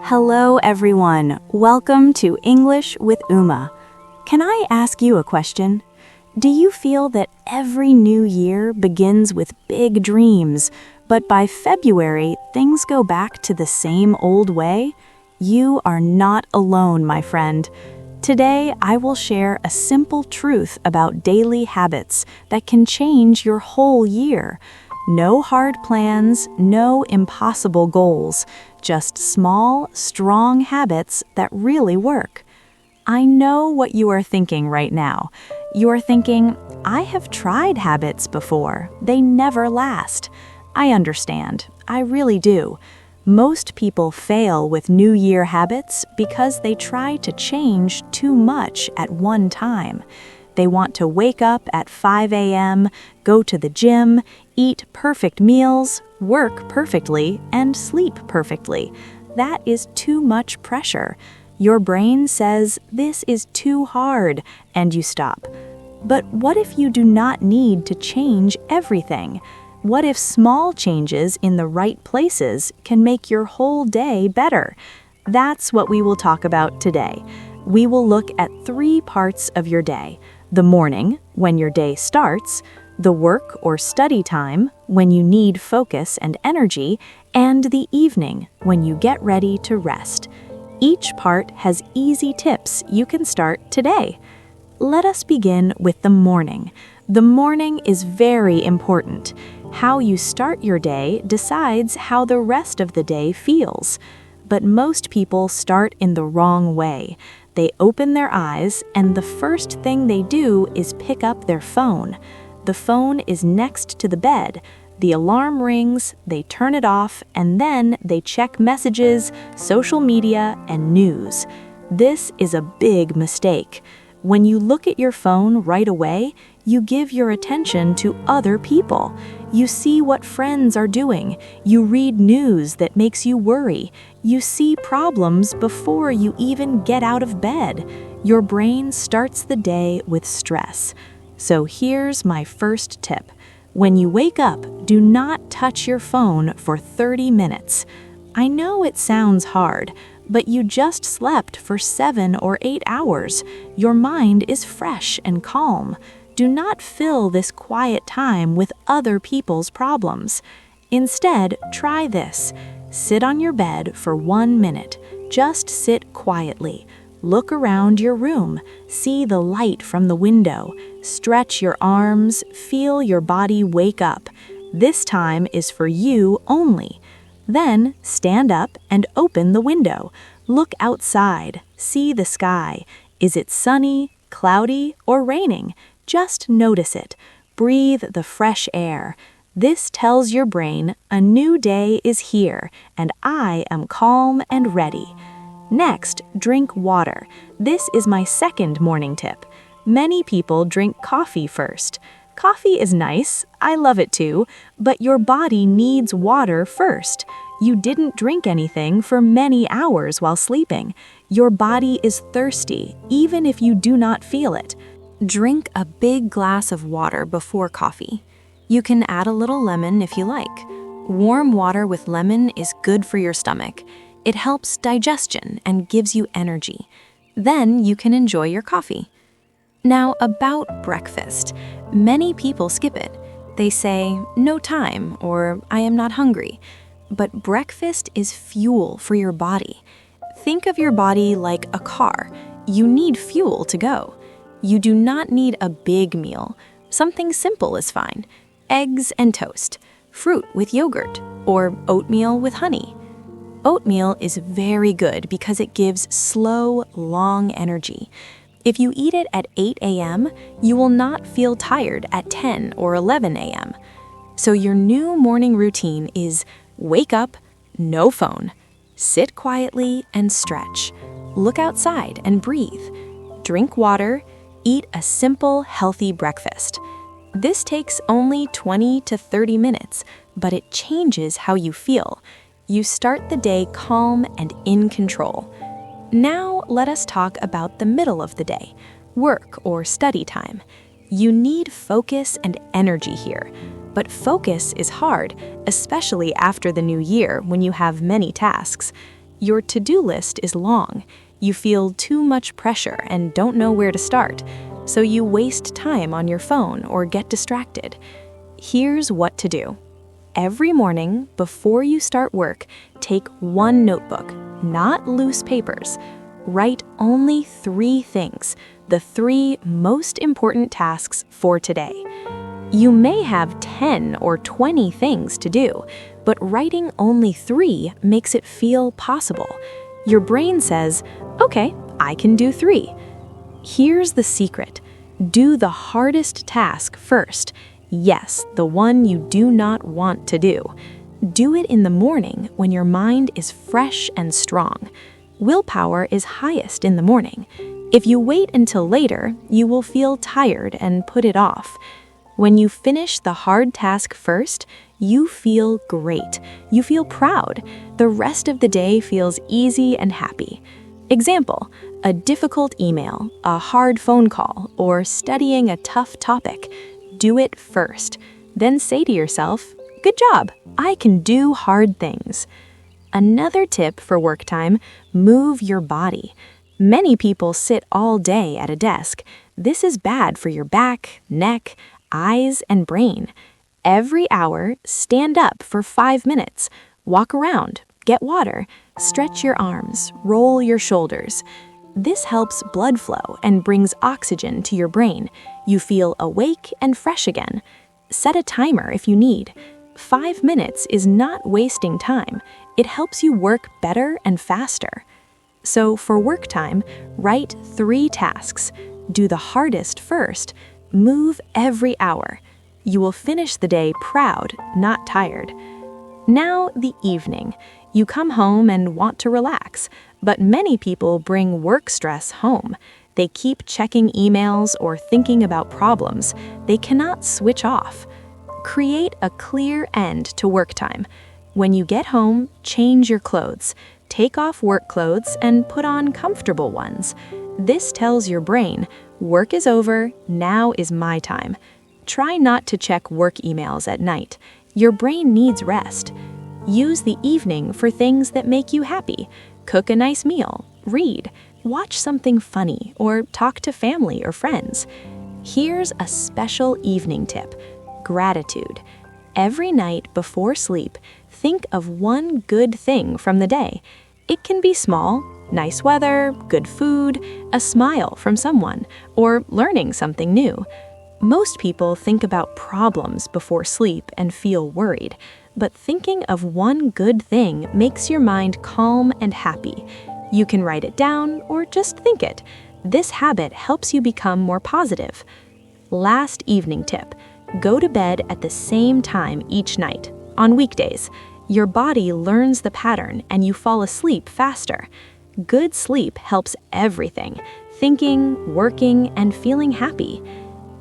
Hello, everyone. Welcome to English with Uma. Can I ask you a question? Do you feel that every new year begins with big dreams, but by February, things go back to the same old way? You are not alone, my friend. Today, I will share a simple truth about daily habits that can change your whole year. No hard plans, no impossible goals, just small, strong habits that really work. I know what you are thinking right now. You are thinking, I have tried habits before. They never last. I understand. I really do. Most people fail with New Year habits because they try to change too much at one time. They want to wake up at 5 a.m., go to the gym, eat perfect meals, work perfectly, and sleep perfectly. That is too much pressure. Your brain says, this is too hard, and you stop. But what if you do not need to change everything? What if small changes in the right places can make your whole day better? That's what we will talk about today. We will look at 3 parts of your day: the morning, when your day starts, the work or study time, when you need focus and energy, and the evening, when you get ready to rest. Each part has easy tips you can start today. Let us begin with the morning. The morning is very important. How you start your day decides how the rest of the day feels. But most people start in the wrong way. They open their eyes, and the first thing they do is pick up their phone. The phone is next to the bed. The alarm rings, they turn it off, and then they check messages, social media, and news. This is a big mistake. When you look at your phone right away, you give your attention to other people. You see what friends are doing. You read news that makes you worry. You see problems before you even get out of bed. Your brain starts the day with stress. So here's my first tip. When you wake up, do not touch your phone for 30 minutes. I know it sounds hard, but you just slept for 7 or 8 hours. Your mind is fresh and calm. Do not fill this quiet time with other people's problems. Instead, try this. Sit on your bed for 1 minute. Just sit quietly. Look around your room. See the light from the window. Stretch your arms. Feel your body wake up. This time is for you only. Then stand up and open the window. Look outside. See the sky. Is it sunny, cloudy, or raining? Just notice it. Breathe the fresh air. This tells your brain a new day is here, and I am calm and ready. Next, drink water. This is my second morning tip. Many people drink coffee first. Coffee is nice, I love it too, but your body needs water first. You didn't drink anything for many hours while sleeping. Your body is thirsty, even if you do not feel it. Drink a big glass of water before coffee. You can add a little lemon if you like. Warm water with lemon is good for your stomach. It helps digestion and gives you energy. Then you can enjoy your coffee. Now, about breakfast. Many people skip it. They say, no time, or I am not hungry. But breakfast is fuel for your body. Think of your body like a car. You need fuel to go. You do not need a big meal. Something simple is fine. Eggs and toast, fruit with yogurt, or oatmeal with honey. Oatmeal is very good because it gives slow, long energy. If you eat it at 8 a.m., you will not feel tired at 10 or 11 a.m. So your new morning routine is wake up, no phone. Sit quietly and stretch. Look outside and breathe. Drink water. Eat a simple, healthy breakfast. This takes only 20 to 30 minutes, but it changes how you feel. You start the day calm and in control. Now, let us talk about the middle of the day, work or study time. You need focus and energy here. But focus is hard, especially after the new year when you have many tasks. Your to-do list is long. You feel too much pressure and don't know where to start, so you waste time on your phone or get distracted. Here's what to do. Every morning, before you start work, take one notebook, not loose papers. Write only 3 things, the 3 most important tasks for today. You may have 10 or 20 things to do, but writing only 3 makes it feel possible. Your brain says, okay, I can do 3. Here's the secret. Do the hardest task first. Yes, the one you do not want to do. Do it in the morning when your mind is fresh and strong. Willpower is highest in the morning. If you wait until later, you will feel tired and put it off. When you finish the hard task first, you feel great. You feel proud. The rest of the day feels easy and happy. Example, a difficult email, a hard phone call, or studying a tough topic. Do it first. Then say to yourself, good job, I can do hard things. Another tip for work time, move your body. Many people sit all day at a desk. This is bad for your back, neck, eyes, and brain. Every hour, stand up for 5 minutes. Walk around, get water, stretch your arms, roll your shoulders. This helps blood flow and brings oxygen to your brain. You feel awake and fresh again. Set a timer if you need. 5 minutes is not wasting time. It helps you work better and faster. So for work time, write 3 tasks. Do the hardest first. Move every hour. You will finish the day proud, not tired. Now the evening. You come home and want to relax, but many people bring work stress home. They keep checking emails or thinking about problems. They cannot switch off. Create a clear end to work time. When you get home, change your clothes. Take off work clothes and put on comfortable ones. This tells your brain, work is over, now is my time. Try not to check work emails at night. Your brain needs rest. Use the evening for things that make you happy. Cook a nice meal, read, watch something funny, or talk to family or friends. Here's a special evening tip: gratitude. Every night before sleep, think of one good thing from the day. It can be small, nice weather, good food, a smile from someone, or learning something new. Most people think about problems before sleep and feel worried, but thinking of one good thing makes your mind calm and happy. You can write it down or just think it. This habit helps you become more positive. Last evening tip: go to bed at the same time each night. On weekdays, your body learns the pattern and you fall asleep faster. Good sleep helps everything: thinking, working, and feeling happy.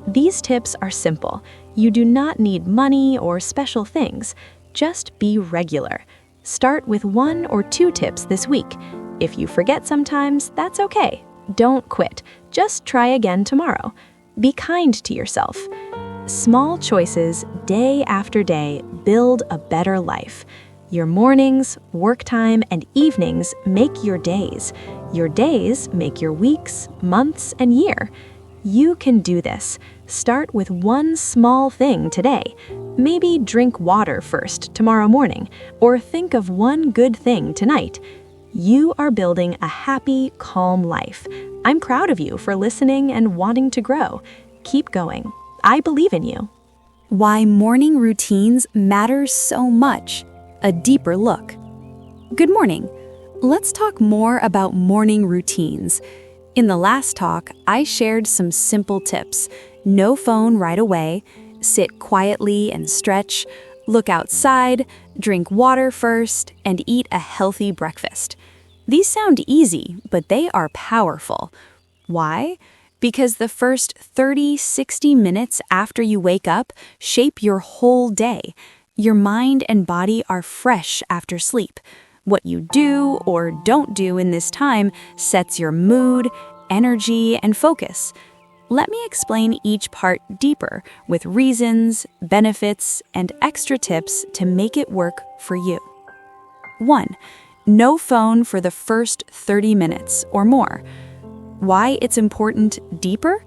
These tips are simple. You do not need money or special things. Just be regular. Start with 1 or 2 tips this week. If you forget sometimes, that's okay. Don't quit. Just try again tomorrow. Be kind to yourself. Small choices, day after day, build a better life. Your mornings, work time, and evenings make your days. Your days make your weeks, months, and year. You can do this. Start with one small thing today. Maybe drink water first tomorrow morning, or think of one good thing tonight. You are building a happy, calm life. I'm proud of you for listening and wanting to grow. Keep going. I believe in you. Why morning routines matter so much. A deeper look. Good morning. Let's talk more about morning routines. In the last talk, I shared some simple tips. No phone right away, sit quietly and stretch, look outside, drink water first, and eat a healthy breakfast. These sound easy, but they are powerful. Why? Because the first 30-60 minutes after you wake up shape your whole day. Your mind and body are fresh after sleep. What you do or don't do in this time sets your mood, energy, and focus. Let me explain each part deeper with reasons, benefits, and extra tips to make it work for you. 1. No phone for the first 30 minutes or more. Why it's important deeper?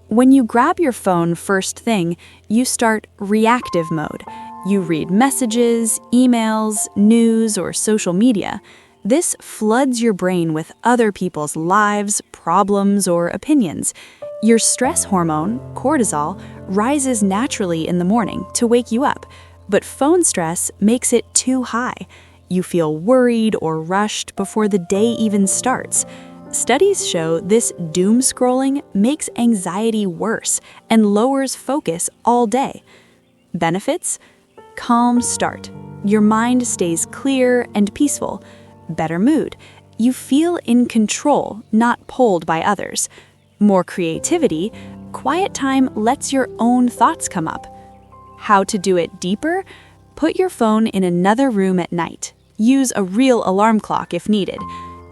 When you grab your phone first thing, you start reactive mode. You read messages, emails, news, or social media. This floods your brain with other people's lives, problems, or opinions. Your stress hormone, cortisol, rises naturally in the morning to wake you up, but phone stress makes it too high. You feel worried or rushed before the day even starts. Studies show this doom scrolling makes anxiety worse and lowers focus all day. Benefits? Calm start. Your mind stays clear and peaceful. Better mood. You feel in control, not pulled by others. More creativity. Quiet time lets your own thoughts come up. How to do it deeper? Put your phone in another room at night. Use a real alarm clock if needed.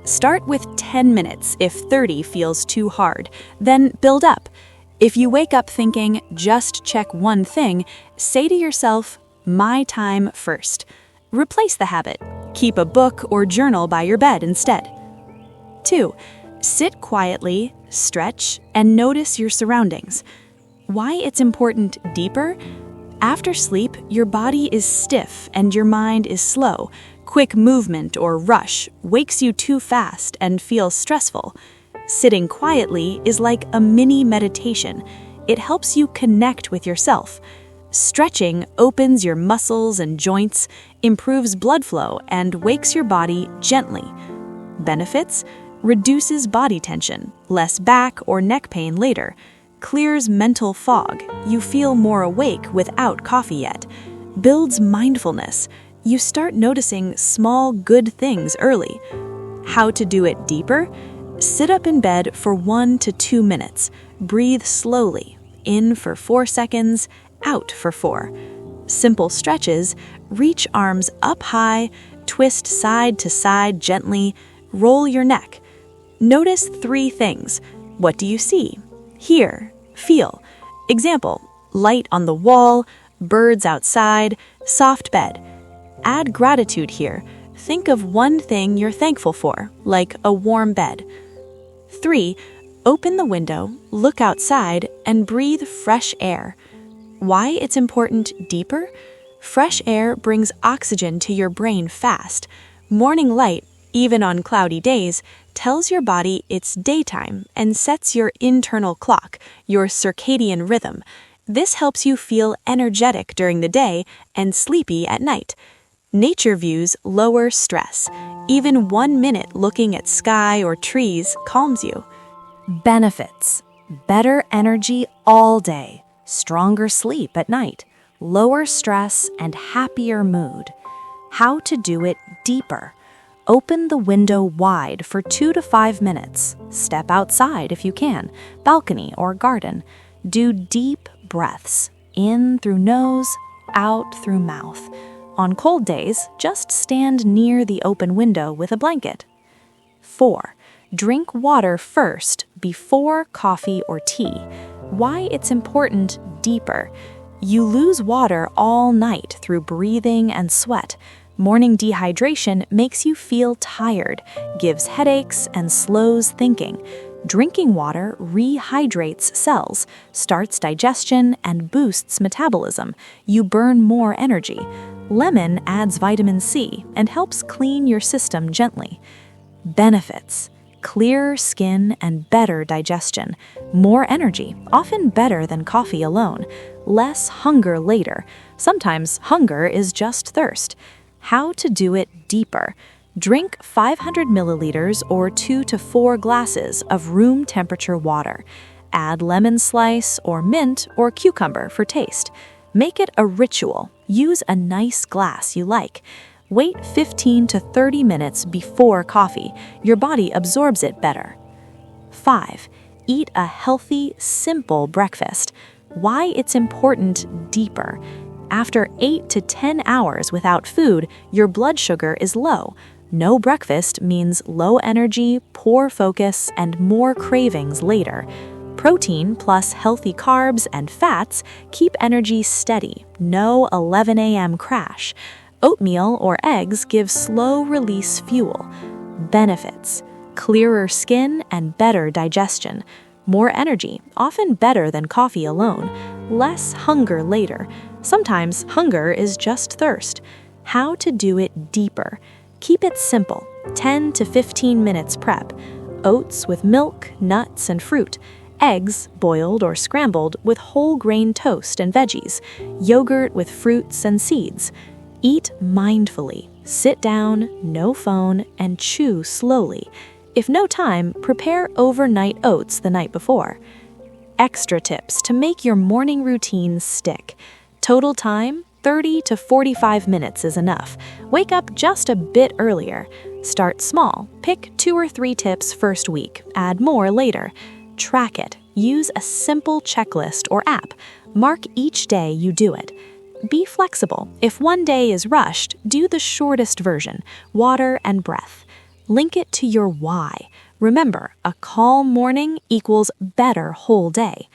Start with 10 minutes if 30 feels too hard, then build up. If you wake up thinking, just check one thing, say to yourself, my time first. Replace the habit. Keep a book or journal by your bed instead. 2. Sit quietly, stretch, and notice your surroundings. Why it's important deeper? After sleep, your body is stiff and your mind is slow. Quick movement or rush wakes you too fast and feels stressful. Sitting quietly is like a mini meditation. It helps you connect with yourself. Stretching opens your muscles and joints, improves blood flow, and wakes your body gently. Benefits? Reduces body tension, less back or neck pain later. Clears mental fog. You feel more awake without coffee yet. Builds mindfulness. You start noticing small good things early. How to do it deeper? Sit up in bed for 1 to 2 minutes. Breathe slowly. In for 4 seconds, out for 4. Simple stretches. Reach arms up high, twist side to side gently, roll your neck. Notice 3 things. What do you see? Hear, feel. Example, light on the wall, birds outside, soft bed. Add gratitude here. Think of one thing you're thankful for, like a warm bed. 3. Open the window, look outside, and breathe fresh air. Why it's important deeper? Fresh air brings oxygen to your brain fast. Morning light, even on cloudy days, tells your body it's daytime and sets your internal clock, your circadian rhythm. This helps you feel energetic during the day and sleepy at night. Nature views lower stress. Even 1 minute looking at sky or trees calms you. Benefits: better energy all day, stronger sleep at night, lower stress, and happier mood. How to do it deeper? Open the window wide for 2 to 5 minutes. Step outside if you can, balcony or garden. Do deep breaths, in through nose, out through mouth. On cold days, just stand near the open window with a blanket. 4. Drink water first before coffee or tea. Why it's important deeper. You lose water all night through breathing and sweat. Morning dehydration makes you feel tired, gives headaches, and slows thinking. Drinking water rehydrates cells, starts digestion, and boosts metabolism. You burn more energy. Lemon adds vitamin C and helps clean your system gently. Benefits: clearer skin and better digestion. More energy, often better than coffee alone. Less hunger later. Sometimes hunger is just thirst. How to do it deeper. Drink 500 milliliters or 2 to 4 glasses of room temperature water. Add lemon slice or mint or cucumber for taste. Make it a ritual. Use a nice glass you like. Wait 15 to 30 minutes before coffee. Your body absorbs it better. 5. Eat a healthy, simple breakfast. Why it's important deeper. After 8 to 10 hours without food, your blood sugar is low. No breakfast means low energy, poor focus, and more cravings later. Protein plus healthy carbs and fats keep energy steady. No 11 a.m. crash. Oatmeal or eggs give slow-release fuel. Benefits: clearer skin and better digestion. More energy, often better than coffee alone. Less hunger later. Sometimes hunger is just thirst. How to do it deeper. Keep it simple. 10 to 15 minutes prep. Oats with milk, nuts, and fruit. Eggs, boiled or scrambled, with whole grain toast and veggies. Yogurt with fruits and seeds. Eat mindfully. Sit down, no phone, and chew slowly. If no time, prepare overnight oats the night before. Extra tips to make your morning routine stick. Total time, 30 to 45 minutes is enough. Wake up just a bit earlier. Start small. Pick 2 or 3 tips first week. Add more later. Track it. Use a simple checklist or app. Mark each day you do it. Be flexible. If one day is rushed, do the shortest version, water and breath. Link it to your why. Remember, a calm morning equals better whole day.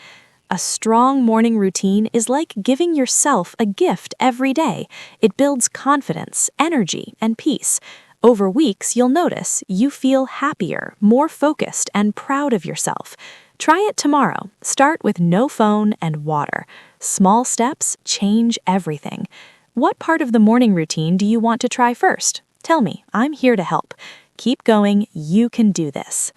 A strong morning routine is like giving yourself a gift every day. It builds confidence, energy, and peace. Over weeks, you'll notice you feel happier, more focused, and proud of yourself. Try it tomorrow. Start with no phone and water. Small steps change everything. What part of the morning routine do you want to try first? Tell me, I'm here to help. Keep going, you can do this.